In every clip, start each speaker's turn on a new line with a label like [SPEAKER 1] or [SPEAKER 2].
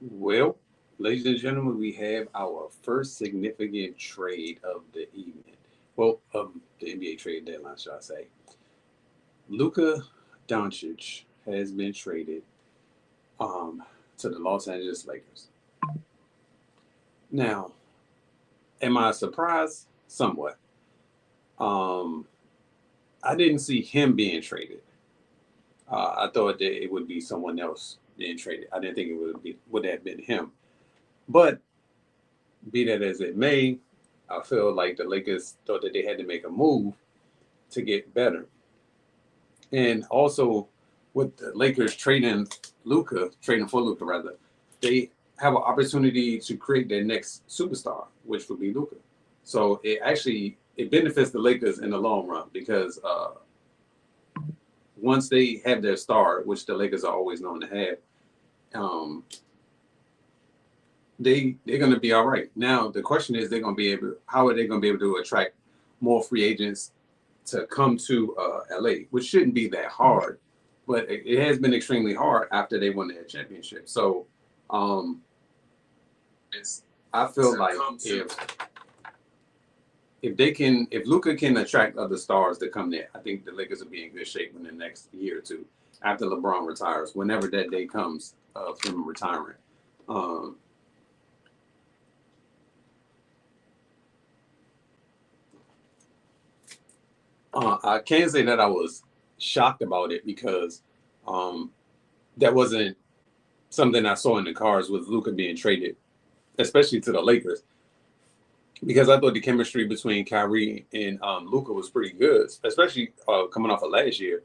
[SPEAKER 1] Well, ladies and gentlemen, we have our first significant trade of the evening. Well, of the NBA trade deadline, shall I say. Luka Doncic has been traded um, to the Los Angeles Lakers. Now, am I surprised? Somewhat. Um, I didn't see him being traded. I thought that it would be someone else being traded. I didn't think it would have been him. But be that as it may, I feel like the Lakers thought that they had to make a move to get better. And also with the Lakers trading for Luka rather, they have an opportunity to create their next superstar, which would be Luka. So it benefits the Lakers in the long run because once they have their star, which the Lakers are always known to have, um, they're going to be all right. Now the question is, how are they going to be able to attract more free agents to come to LA, which shouldn't be that hard, but it has been extremely hard after they won their championship. So um,
[SPEAKER 2] It's
[SPEAKER 1] I feel
[SPEAKER 2] to
[SPEAKER 1] like
[SPEAKER 2] come to.
[SPEAKER 1] if Luca can attract other stars to come there, I think the Lakers will be in good shape in the next year or two after LeBron retires, whenever that day comes of him retiring. Um, I can't say that I was shocked about it because um, that wasn't something I saw in the cards with Luca being traded, especially to the Lakers, because I thought the chemistry between Kyrie and Luca was pretty good, especially coming off of last year.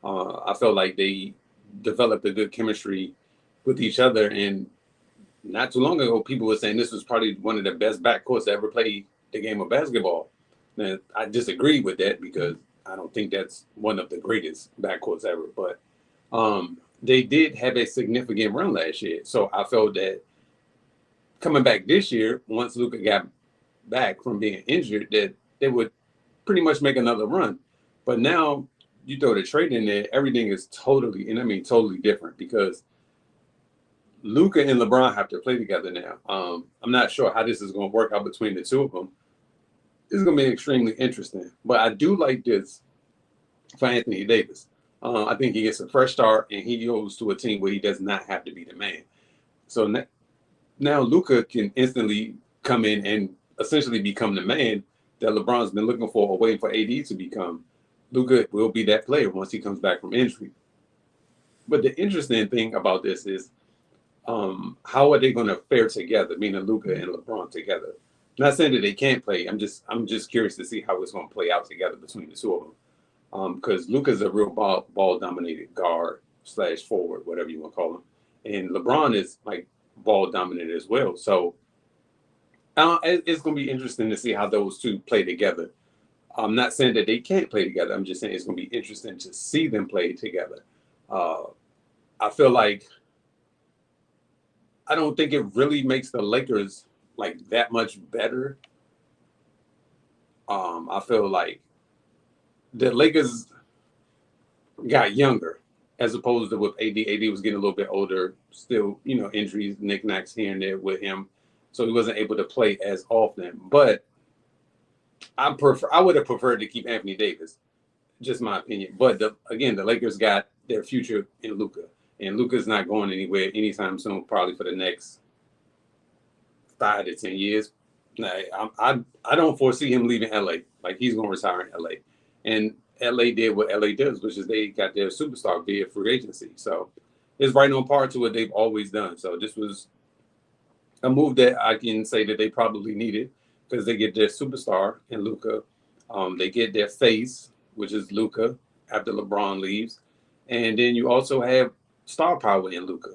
[SPEAKER 1] I felt like they developed a good chemistry with each other, and not too long ago, people were saying this was probably one of the best backcourts to ever play the game of basketball. Now, I disagree with that because I don't think that's one of the greatest backcourts ever. But they did have a significant run last year, so I felt that coming back this year, once Luca got back from being injured, that they would pretty much make another run. But now you throw the trade in there, everything is totally, and I mean totally different because Luca and LeBron have to play together now. I'm not sure how this is going to work out between the two of them. This is going to be extremely interesting. But I do like this for Anthony Davis. I think he gets a fresh start and he goes to a team where he does not have to be the man. So now Luca can instantly come in and essentially become the man that LeBron's been looking for or waiting for AD to become. Luca will be that player once he comes back from injury. But the interesting thing about this is how are they going to fare together, meaning Luca and LeBron together? Not saying that they can't play. I'm just curious to see how it's going to play out together between the two of them. Because Luca's a real ball dominated guard slash forward, whatever you want to call him, and LeBron is like ball dominant as well. So it's going to be interesting to see how those two play together. I'm not saying that they can't play together. I'm just saying it's going to be interesting to see them play together. Uh, I feel like I don't think it really makes the Lakers like that much better. I feel like the Lakers got younger as opposed to with AD. AD was getting a little bit older, still, injuries, knickknacks here and there with him. So he wasn't able to play as often. But I would have preferred to keep Anthony Davis, just my opinion. But again, the Lakers got their future in Luca. And Luca's not going anywhere anytime soon, probably for the next 5 to 10 years. Nah, I don't foresee him leaving LA. Like he's going to retire in LA, and LA did what LA does, which is they got their superstar via free agency. So it's right on par to what they've always done. So this was a move that I can say that they probably needed because they get their superstar in Luca. They get their face, which is Luca, after LeBron leaves, and then you also have star power in Luca.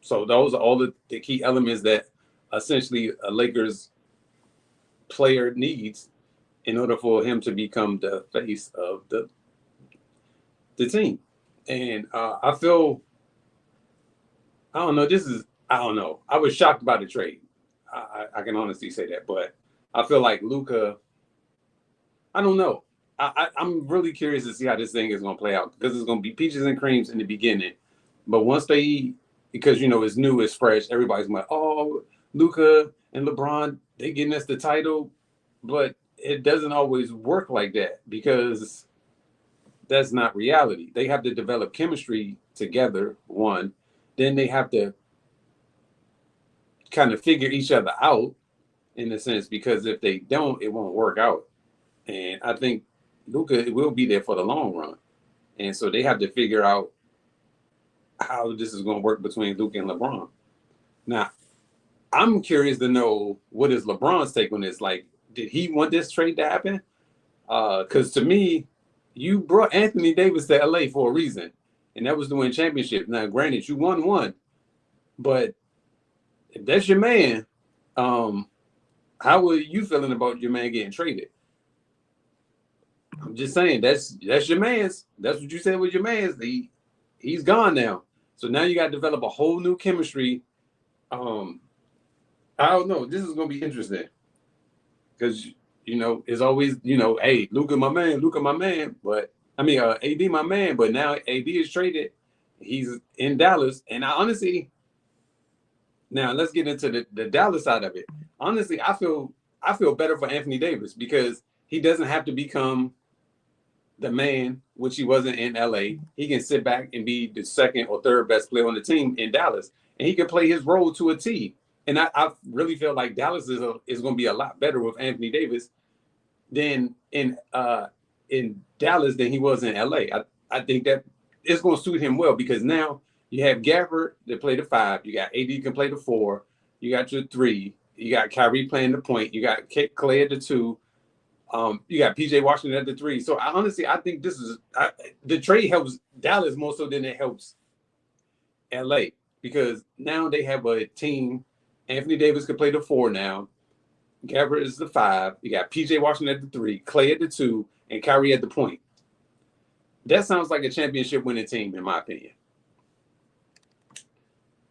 [SPEAKER 1] So those are all the key elements that essentially a Lakers player needs in order for him to become the face of the team. And I don't know. I don't know. I was shocked by the trade. I can honestly say that, but I feel like Luca. I don't know. I'm really curious to see how this thing is going to play out because it's going to be peaches and creams in the beginning, but once they because it's new, it's fresh. Everybody's like, oh, Luka and LeBron, they getting us the title, but it doesn't always work like that because that's not reality. They have to develop chemistry together, one. Then they have to kind of figure each other out in a sense, because if they don't, it won't work out. And I think Luka will be there for the long run. And so they have to figure out how this is going to work between Luka and LeBron. Now, I'm curious to know what is LeBron's take on this. Like, did he want this trade to happen? Because to me, you brought Anthony Davis to LA for a reason, and that was to win championship. Now, granted, you won one, but if that's your man, how are you feeling about your man getting traded? I'm just saying that's your man's. That's what you said with your man's. He's gone now, so now you got to develop a whole new chemistry. I don't know. This is gonna be interesting because it's always hey, Luka my man, but I mean AD my man, but now AD is traded. He's in Dallas, and I honestly, now let's get into the Dallas side of it. Honestly, I feel better for Anthony Davis because he doesn't have to become the man, which he wasn't in LA. He can sit back and be the second or third best player on the team in Dallas, and he can play his role to a T. And I really feel like Dallas is going to be a lot better with Anthony Davis than in Dallas than he was in LA. I think that it's going to suit him well because now you have Gafford that play the 5, you got AD can play the 4, you got your 3, you got Kyrie playing the point, you got Clay at the 2. You got PJ Washington at the 3. So I think this is the trade helps Dallas more so than it helps LA because now they have a team. Anthony Davis can play the 4 now. Gabbard is the 5. You got PJ Washington at the 3, Clay at the 2, and Kyrie at the point. That sounds like a championship winning team, in my opinion.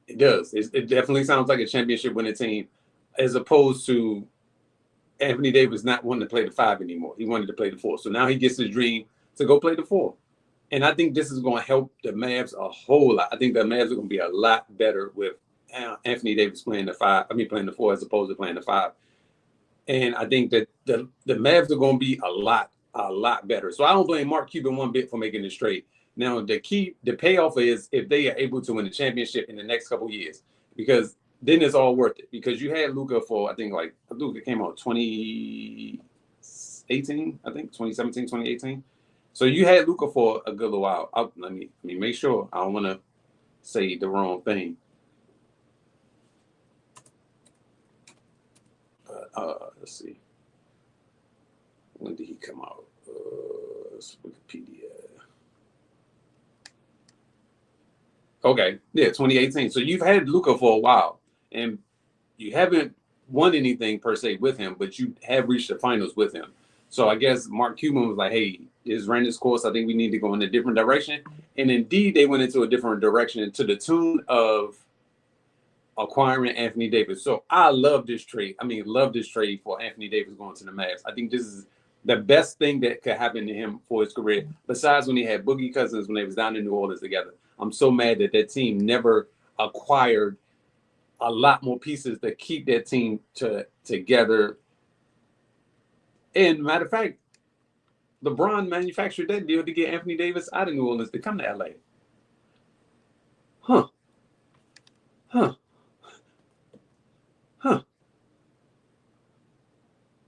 [SPEAKER 1] It does. It definitely sounds like a championship winning team, as opposed to Anthony Davis not wanting to play the 5 anymore. He wanted to play the 4. So now he gets his dream to go play the 4. And I think this is going to help the Mavs a whole lot. I think the Mavs are going to be a lot better with Anthony Davis playing the 5. I mean, playing the 4 as opposed to playing the 5. And I think that the Mavs are going to be a lot better. So I don't blame Mark Cuban one bit for making this trade. Now, the payoff is if they are able to win the championship in the next couple of years, because then it's all worth it. Because you had Luka for, I think, like, Luka came out 2018, I think, 2017, 2018. So you had Luka for a good little while. Let me make sure. I don't want to say the wrong thing. Let's see. When did he come out? Wikipedia. Okay, yeah, 2018. So you've had Luka for a while, and you haven't won anything per se with him, but you have reached the finals with him. So I guess Mark Cuban was like, hey, this ran this course. I think we need to go in a different direction. And indeed, they went into a different direction to the tune of acquiring Anthony Davis. So I love this trade. Love this trade for Anthony Davis going to the Mavs. I think this is the best thing that could happen to him for his career, besides when he had Boogie Cousins when they was down in New Orleans together. I'm so mad that team never acquired a lot more pieces to keep that team together. And matter of fact, LeBron manufactured that deal to get Anthony Davis out of New Orleans to come to LA. Huh.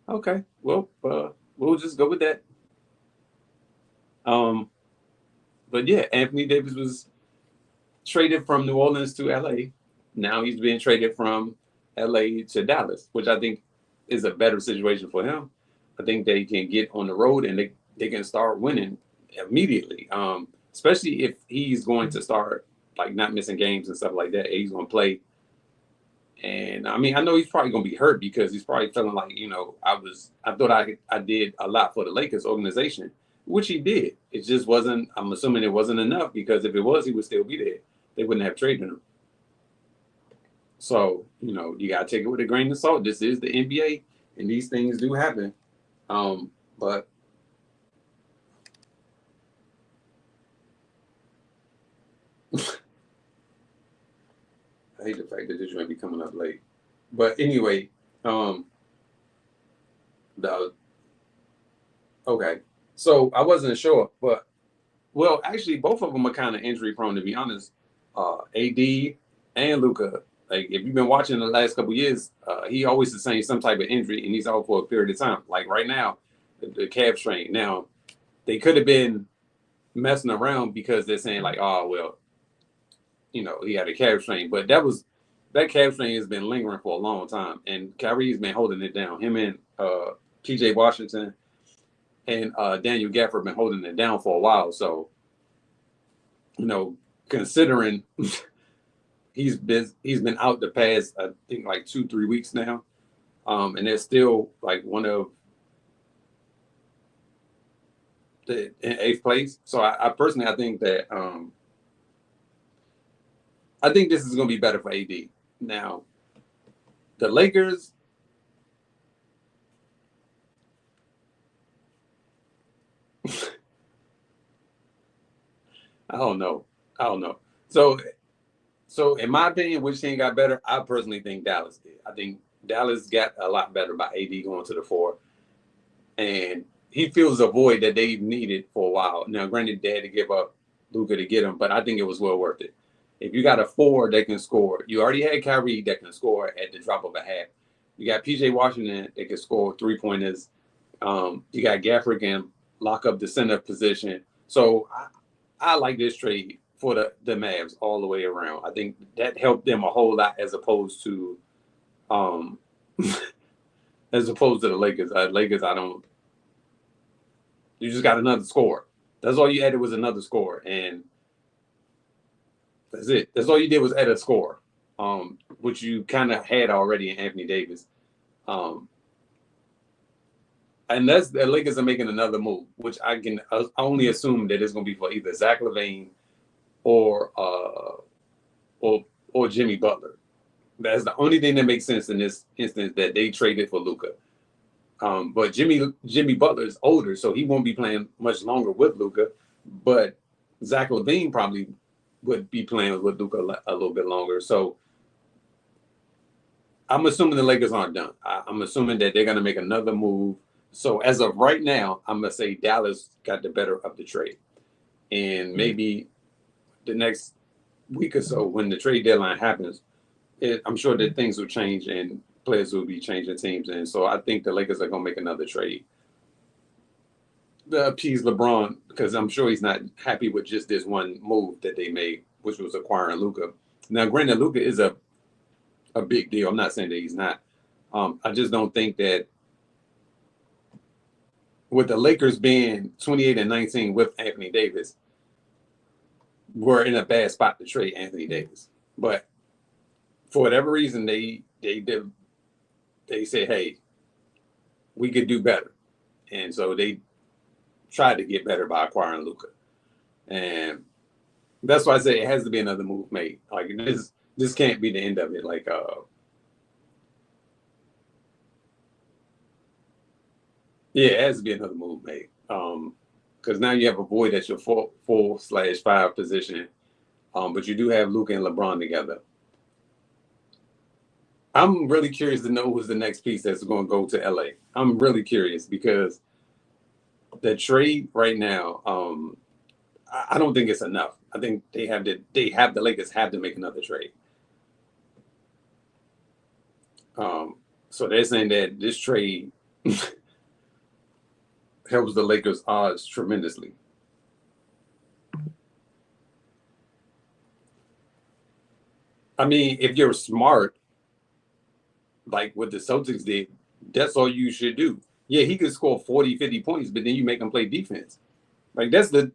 [SPEAKER 1] Okay. Well, we'll just go with that. But yeah, Anthony Davis was traded from New Orleans to LA. Now he's being traded from LA to Dallas, which I think is a better situation for him. I think they can get on the road and they can start winning immediately. Especially if he's going to start like not missing games and stuff like that. He's going to play. And I know he's probably going to be hurt because he's probably feeling like, I thought I did a lot for the Lakers organization, which he did. It just wasn't, I'm assuming it wasn't enough because if it was, he would still be there. They wouldn't have traded him. So, you got to take it with a grain of salt. This is the NBA and these things do happen. But I hate the fact that this might be coming up late. But anyway, um, the okay. So I wasn't sure, but well, actually, both of them are kind of injury prone, to be honest. AD and Luca. Like, if you've been watching the last couple years, he always sustains some type of injury, and he's out for a period of time. Like right now, the calf strain. Now, they could have been messing around because they're saying like, oh well, he had a calf strain, but that calf strain has been lingering for a long time, and Kyrie's been holding it down. Him and PJ Washington and Daniel Gafford been holding it down for a while. So, considering he's been out the past, I think, like 2-3 weeks now, and they're still like one of in 8th place. So I personally, I think that I think this is going to be better for AD. Now, the Lakers. I don't know. So in my opinion, which team got better? I personally think Dallas did. I think Dallas got a lot better by AD going to the 4, and he fills a void that they needed for a while. Now, granted, they had to give up Luka to get him, but I think it was well worth it. If you got a 4 that can score, you already had Kyrie that can score at the drop of a hat. You got PJ Washington that can score 3-pointers. You got Gafford can lock up the center position. So I like this trade for the Mavs all the way around. I think that helped them a whole lot as opposed to the Lakers. Lakers, you just got another score. That's all you added was another score, and that's it. That's all you did was add a score, which you kind of had already in Anthony Davis. And that's the Lakers are making another move, which I can only assume that it's going to be for either Zach LaVine or Jimmy Butler. That's the only thing that makes sense in this instance, that they traded for Luka. But Jimmy Butler is older, so he won't be playing much longer with Luka. But Zach LaVine probably would be playing with Luka a little bit longer. So I'm assuming the Lakers aren't done. I'm assuming that they're going to make another move. So as of right now, I'm going to say Dallas got the better of the trade. And maybe the next week or so, when the trade deadline happens, I'm sure that things will change and players will be changing teams. And so I think the Lakers are going to make another trade to appease LeBron, because I'm sure he's not happy with just this one move that they made, which was acquiring Luka. Now, granted, Luka is a big deal. I'm not saying that he's not. I just don't think that with the Lakers being 28-19 with Anthony Davis, we're in a bad spot to trade Anthony Davis. But for whatever reason, they said, hey, we could do better. And so they tried to get better by acquiring Luka. And that's why I say it has to be another move made. Like, this can't be the end of it. Like, yeah, it has to be another move made. Because now you have a void at your 4/5 position. But you do have Luka and LeBron together. I'm really curious to know who's the next piece that's going to go to LA. I'm really curious because the trade right now, I don't think it's enough. I think the Lakers have to make another trade. So they're saying that this trade helps the Lakers' odds tremendously. I mean, if you're smart, like what the Celtics did, that's all you should do. Yeah, he could score 40, 50 points, but then you make him play defense. Like that's the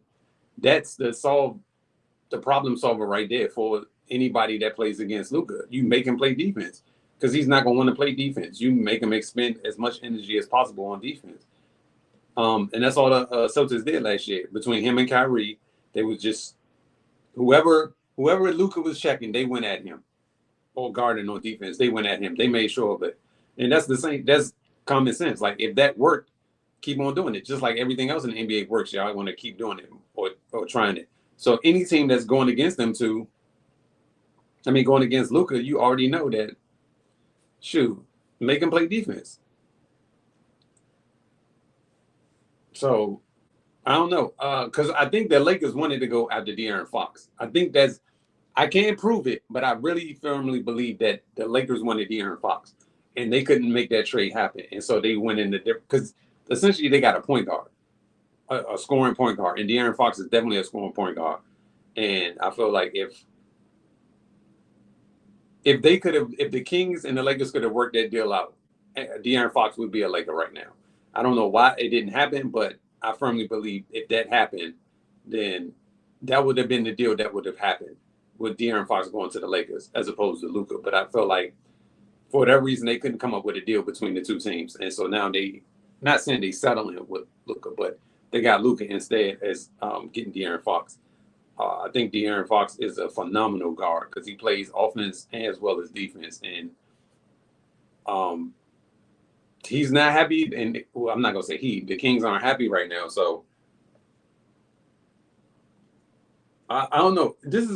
[SPEAKER 1] problem solver right there for anybody that plays against Luka. You make him play defense because he's not gonna want to play defense. You make him expend as much energy as possible on defense. And that's all the Celtics did last year. Between him and Kyrie, they was just whoever Luka was checking, they went at him. Or guarding on defense, they went at him. They made sure of it. And that's the same. That's common sense. Like if that worked, keep on doing it. Just like everything else in the NBA works, y'all want to keep doing it or trying it. So any team that's going against them two, I mean, going against Luka, you already know that. Shoot, make him play defense. So I don't know, because I think the Lakers wanted to go after De'Aaron Fox. I think that's I can't prove it, but I really firmly believe that the Lakers wanted De'Aaron Fox, and they couldn't make that trade happen, and so they went in the different because essentially they got a point guard, a scoring point guard, and De'Aaron Fox is definitely a scoring point guard, and I feel like if they could have, if the Kings and the Lakers could have worked that deal out, De'Aaron Fox would be a Laker right now. I don't know why it didn't happen, but I firmly believe if that happened, then that would have been the deal that would have happened with De'Aaron Fox going to the Lakers as opposed to Luka. But I felt like for whatever reason they couldn't come up with a deal between the two teams, and so now they, not saying they settling with Luka, but they got Luka instead as getting De'Aaron Fox. I think De'Aaron Fox is a phenomenal guard because he plays offense as well as defense, and he's not happy. And well, I'm not gonna say he. The Kings aren't happy right now, so I don't know. This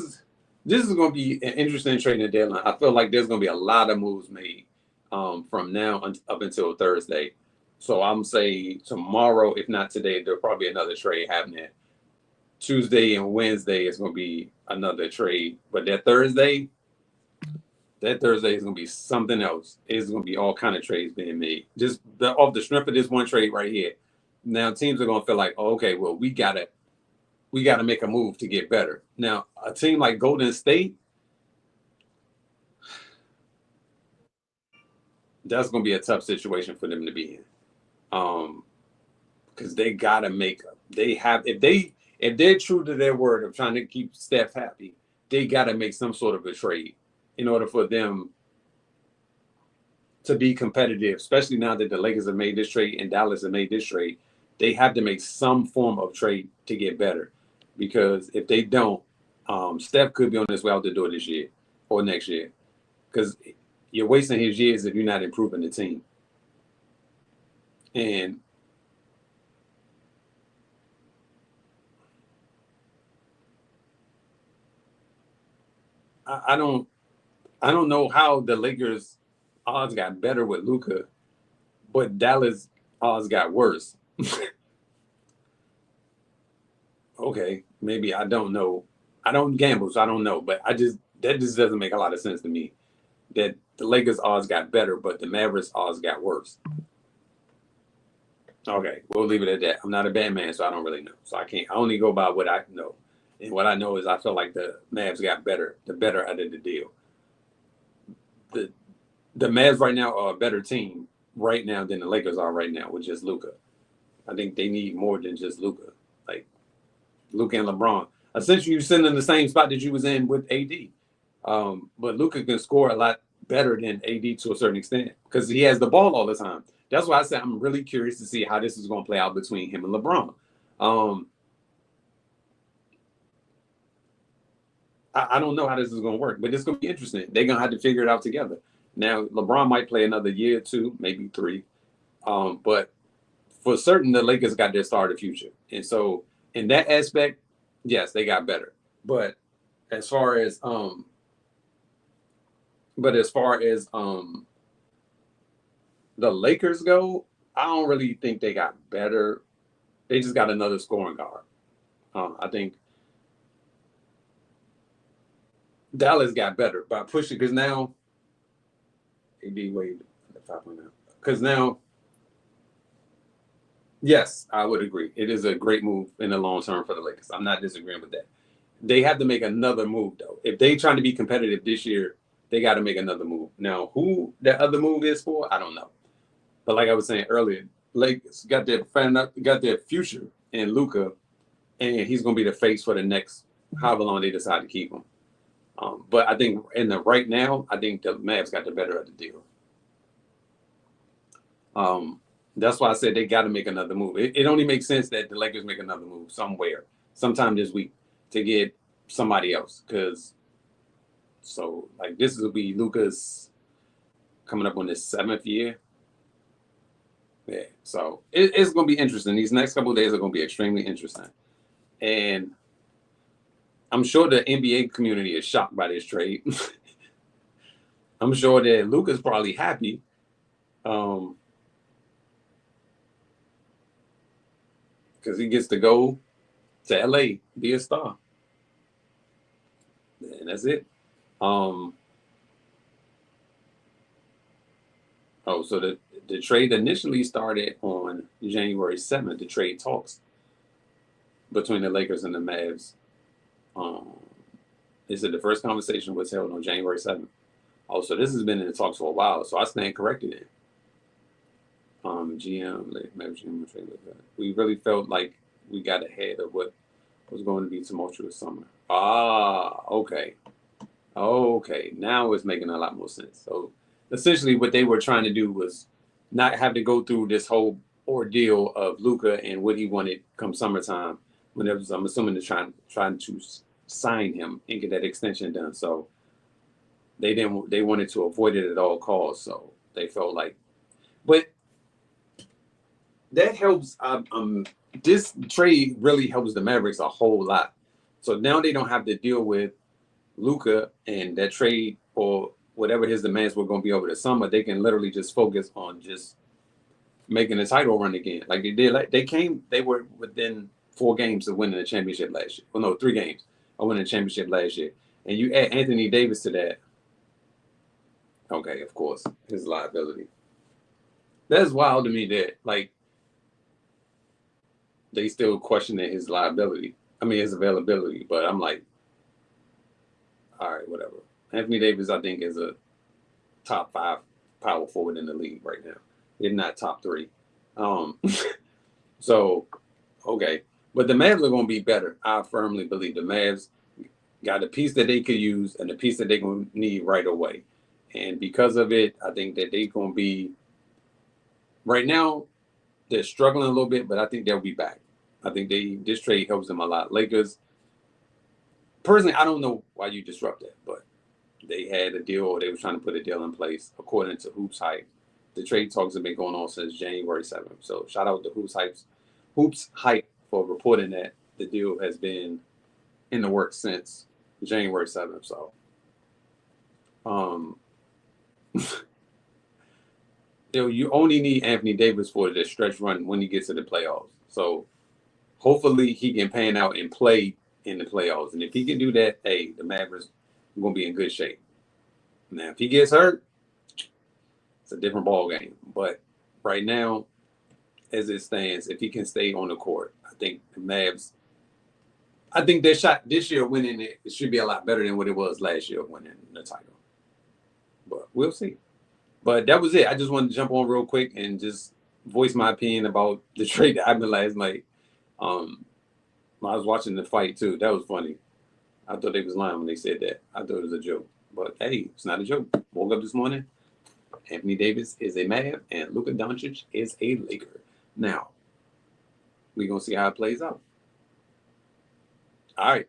[SPEAKER 1] is going to be an interesting trading deadline. I feel like there's going to be a lot of moves made from now up until Thursday. So I'm say tomorrow, if not today, there'll probably be another trade happening. Tuesday and Wednesday is going to be another trade, but that Thursday is going to be something else. It's going to be all kind of trades being made. Just off the strength of this one trade right here. Now teams are going to feel like, oh, okay, well, we got to make a move to get better. Now, a team like Golden State, that's going to be a tough situation for them to be in. Because they got to make, if they're true to their word of trying to keep Steph happy, they got to make some sort of a trade in order for them to be competitive, especially now that the Lakers have made this trade and Dallas have made this trade. They have to make some form of trade to get better. Because if they don't, Steph could be on his way out the door this year or next year. Because you're wasting his years if you're not improving the team. And I don't know how the Lakers odds got better with Luka, but Dallas odds got worse. Okay, maybe I don't know. I don't gamble, so I don't know. But that just doesn't make a lot of sense to me. That the Lakers odds got better, but the Mavericks odds got worse. Okay, we'll leave it at that. I'm not a bad man, so I don't really know. So I only go by what I know. And what I know is I feel like the Mavs got better, the better out of the deal. The Mavs right now are a better team right now than the Lakers are right now with just Luka. I think they need more than just Luka. Like Luka and LeBron. Essentially, you're sitting in the same spot that you was in with AD. But Luka can score a lot better than AD to a certain extent because he has the ball all the time. That's why I said I'm really curious to see how this is going to play out between him and LeBron. I don't know how this is going to work, but it's going to be interesting. They're going to have to figure it out together. Now, LeBron might play another year or two, maybe 3. But for certain, the Lakers got their star of the future. And so in that aspect, yes, they got better. But as far as the Lakers go, I don't really think they got better. They just got another scoring guard. I think Dallas got better by pushing because now AD Wade at 5.0. Because now, yes, I would agree. It is a great move in the long term for the Lakers. I'm not disagreeing with that. They have to make another move though. If they trying to be competitive this year, they got to make another move. Now, who that other move is for, I don't know. But like I was saying earlier, Lakers got their future in Luka, and he's going to be the face for the next however long they decide to keep him. But I think right now, I think the Mavs got the better of the deal. That's why I said they got to make another move. It only makes sense that the Lakers make another move somewhere, sometime this week, to get somebody else. So this will be Luka's coming up on his 7th year. Yeah, so it's going to be interesting. These next couple of days are going to be extremely interesting. And I'm sure the NBA community is shocked by this trade. I'm sure that Luka's probably happy. Because he gets to go to LA, be a star. And that's it. Oh, so the trade initially started on January 7th, the trade talks between the Lakers and the Mavs. They said the first conversation was held on January 7th. Oh, so this has been in the talks for a while, so I stand corrected in. We really felt like we got ahead of what was going to be tumultuous summer. Okay. Okay, now it's making a lot more sense. So essentially what they were trying to do was not have to go through this whole ordeal of Luka and what he wanted come summertime. When it was, I'm assuming they're trying to sign him and get that extension done. So they wanted to avoid it at all costs. So they felt like, but that helps. This trade really helps the Mavericks a whole lot. So now they don't have to deal with Luka and that trade or whatever his demands were going to be over the summer. They can literally just focus on just making the title run again, like they did. Like they were within 4 games of winning the championship last year. Well, no, 3 games of winning the championship last year. And you add Anthony Davis to that. Okay, of course, his liability. That's wild to me that like they still questioning his liability. I mean his availability, but I'm like, all right, whatever. Anthony Davis, I think, is a top 5 power forward in the league right now, if not top 3. So, okay. But the Mavs are going to be better. I firmly believe the Mavs got a piece that they could use and a piece that they're going to need right away. And because of it, I think that they're going to be, right now, they're struggling a little bit, but I think they'll be back. I think this trade helps them a lot. Lakers, personally, I don't know why you disrupt that, but they had a deal, or they were trying to put a deal in place, according to Hoops Hype. The trade talks have been going on since January 7th. So shout out to Hoops Hype for reporting that the deal has been in the works since January 7th. So, you only need Anthony Davis for the stretch run when he gets to the playoffs. So hopefully he can pan out and play in the playoffs. And if he can do that, hey, the Mavericks are going to be in good shape. Now, if he gets hurt, it's a different ball game. But right now, as it stands, if he can stay on the court, I think the Mavs, I think their shot this year winning it should be a lot better than what it was last year winning the title. But we'll see. But that was it. I just wanted to jump on real quick and just voice my opinion about the trade that happened last night. I was watching the fight too. That was funny. I thought they was lying when they said that. I thought it was a joke. But hey, it's not a joke. Woke up this morning. Anthony Davis is a Mav and Luka Doncic is a Laker. Now, we're going to see how it plays out. All right.